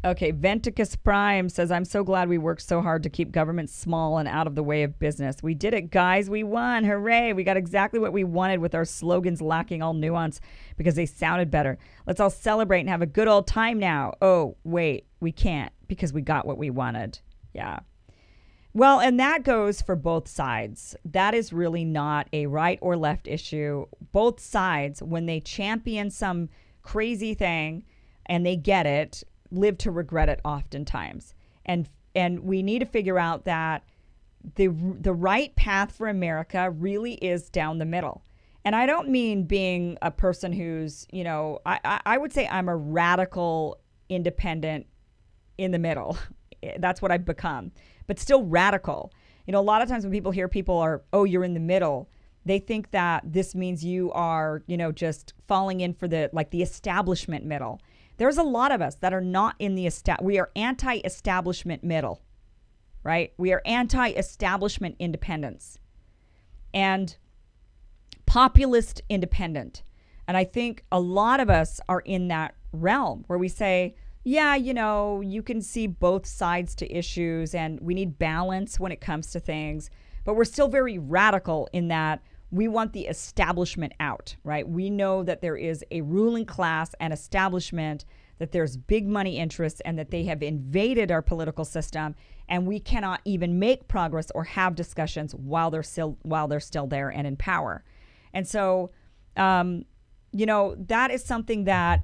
Okay, Venticus Prime says, I'm so glad we worked so hard to keep government small and out of the way of business. We did it, guys. We won. Hooray. We got exactly what we wanted with our slogans lacking all nuance because they sounded better. Let's all celebrate and have a good old time now. Oh, wait, we can't because we got what we wanted. Yeah. Well, and that goes for both sides. That is really not a right or left issue. Both sides, when they champion some crazy thing and they get it, live to regret it oftentimes. And we need to figure out that the right path for America really is down the middle. And I don't mean being a person who's, I would say I'm a radical independent in the middle. That's what I've become, but still radical. A lot of times when people hear people are, oh, you're in the middle, they think that this means you are, just falling in for the establishment middle. There's a lot of us that are not in the we are anti-establishment middle, right? We are anti-establishment independence and populist independent. And I think a lot of us are in that realm where we say, yeah, you can see both sides to issues and we need balance when it comes to things, but we're still very radical in that we want the establishment out, right? We know that there is a ruling class and establishment, that there's big money interests and that they have invaded our political system and we cannot even make progress or have discussions while they're still there and in power. And so, that is something that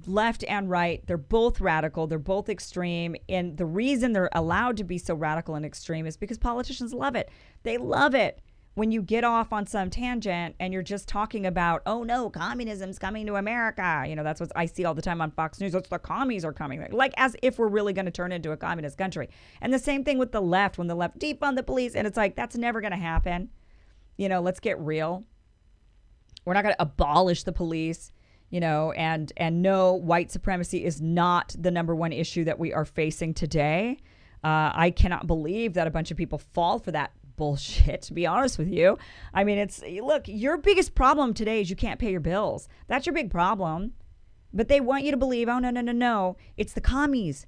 left and right, they're both radical, they're both extreme. And the reason they're allowed to be so radical and extreme is because politicians love it. They love it when you get off on some tangent and you're just talking about, oh no, communism's coming to America. That's what I see all the time on Fox News. It's the commies are coming. Like as if we're really going to turn into a communist country. And the same thing with the left, when the left defund the police. And it's like, that's never going to happen. Let's get real. We're not going to abolish the police. And no, white supremacy is not the number one issue that we are facing today. I cannot believe that a bunch of people fall for that bullshit, to be honest with you. I mean, look, your biggest problem today is you can't pay your bills. That's your big problem. But they want you to believe, oh, no. It's the commies.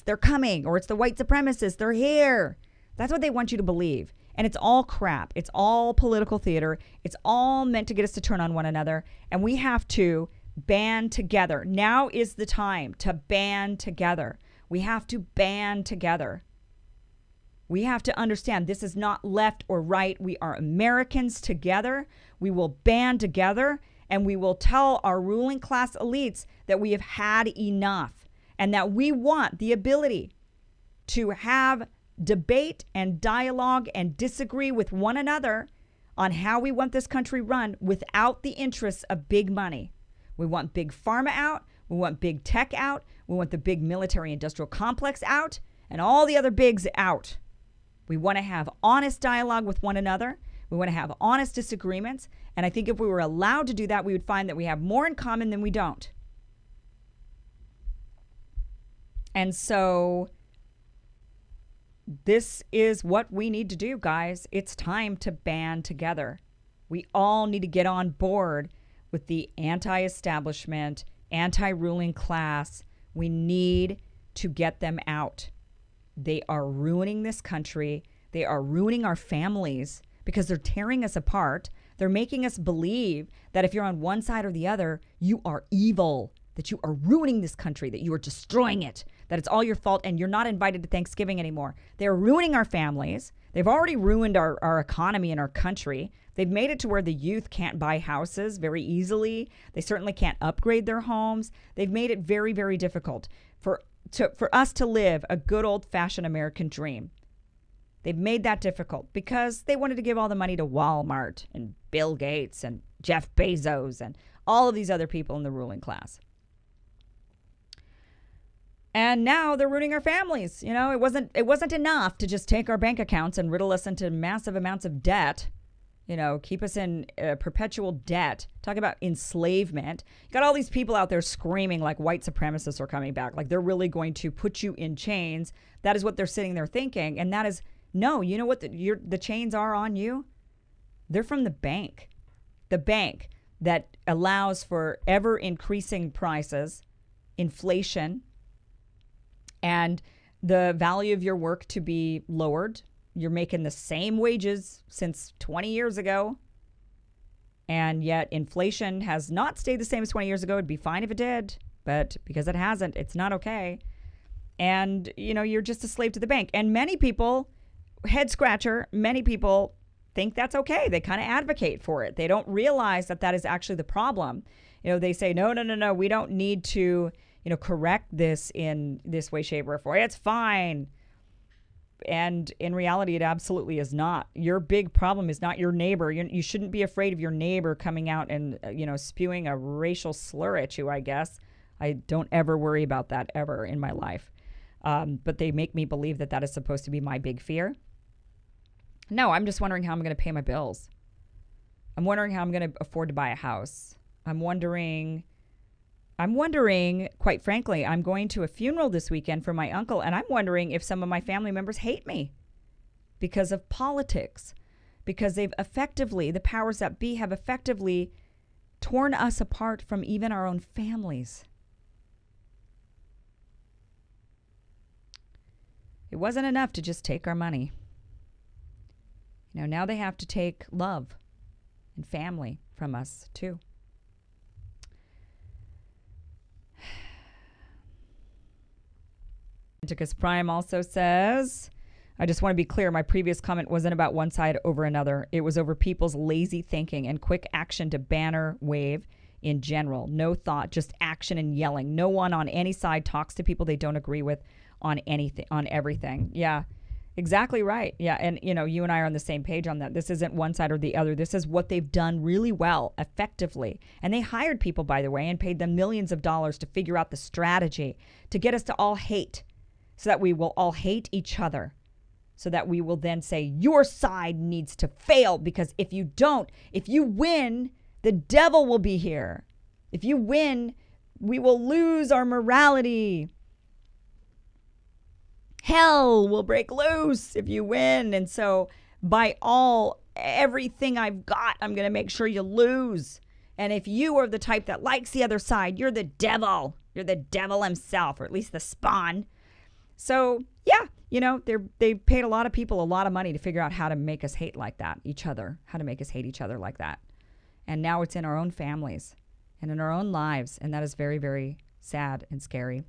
They're coming, or it's the white supremacists. They're here. That's what they want you to believe. And it's all crap. It's all political theater. It's all meant to get us to turn on one another. And we have to band together. Now is the time to band together. We have to band together. We have to understand this is not left or right. We are Americans together. We will band together and we will tell our ruling class elites that we have had enough and that we want the ability to have debate and dialogue and disagree with one another on how we want this country run without the interests of big money. We want big pharma out. We want big tech out. We want the big military industrial complex out and all the other bigs out. We want to have honest dialogue with one another. We want to have honest disagreements. And I think if we were allowed to do that, we would find that we have more in common than we don't. And so this is what we need to do, guys. It's time to band together. We all need to get on board with the anti-establishment, anti-ruling class. We need to get them out. They are ruining this country. They are ruining our families because they're tearing us apart. They're making us believe that if you're on one side or the other, you are evil, that you are ruining this country, that you are destroying it, that it's all your fault and you're not invited to Thanksgiving anymore. They're ruining our families. They've already ruined our economy and our country. They've made it to where the youth can't buy houses very easily. They certainly can't upgrade their homes. They've made it very, very difficult for us to live a good old-fashioned American dream. They've made that difficult because they wanted to give all the money to Walmart and Bill Gates and Jeff Bezos and all of these other people in the ruling class. And now they're ruining our families. It wasn't enough to just take our bank accounts and riddle us into massive amounts of debt. Keep us in perpetual debt. Talk about enslavement. You got all these people out there screaming like white supremacists are coming back. Like they're really going to put you in chains. That is what they're sitting there thinking. And that is, no, you know what the chains are on you? They're from the bank. The bank that allows for ever increasing prices, inflation, and the value of your work to be lowered. You're making the same wages since 20 years ago, and yet inflation has not stayed the same as 20 years ago. It'd be fine if it did, but because it hasn't, it's not okay. And, you're just a slave to the bank. And many people, head scratcher, many people think that's okay. They kind of advocate for it. They don't realize that that is actually the problem. They say, no, we don't need to, correct this in this way, shape, or form. It's fine. And in reality, it absolutely is not. Your big problem is not your neighbor. You shouldn't be afraid of your neighbor coming out and, spewing a racial slur at you, I guess. I don't ever worry about that ever in my life. But they make me believe that that is supposed to be my big fear. No, I'm just wondering how I'm going to pay my bills. I'm wondering how I'm going to afford to buy a house. I'm wondering, quite frankly, I'm going to a funeral this weekend for my uncle, and I'm wondering if some of my family members hate me because of politics, because the powers that be have effectively torn us apart from even our own families. It wasn't enough to just take our money. Now they have to take love and family from us too. Anticus Prime also says, I just want to be clear, my previous comment wasn't about one side over another. It was over people's lazy thinking and quick action to banner wave in general. No thought, just action and yelling. No one on any side talks to people they don't agree with on anything, on everything. Yeah, exactly right. Yeah, and you and I are on the same page on that. This isn't one side or the other. This is what they've done really well, effectively. And they hired people, by the way, and paid them millions of dollars to figure out the strategy to get us to all hate, so that we will all hate each other, so that we will then say, your side needs to fail, because if you win, the devil will be here. If you win, we will lose our morality. Hell will break loose if you win. And so by everything I've got, I'm going to make sure you lose. And if you are the type that likes the other side, you're the devil. You're the devil himself, or at least the spawn. So, yeah, they paid a lot of people a lot of money to figure out how to make us hate like that, how to make us hate each other like that. And now it's in our own families and in our own lives. And that is very, very sad and scary.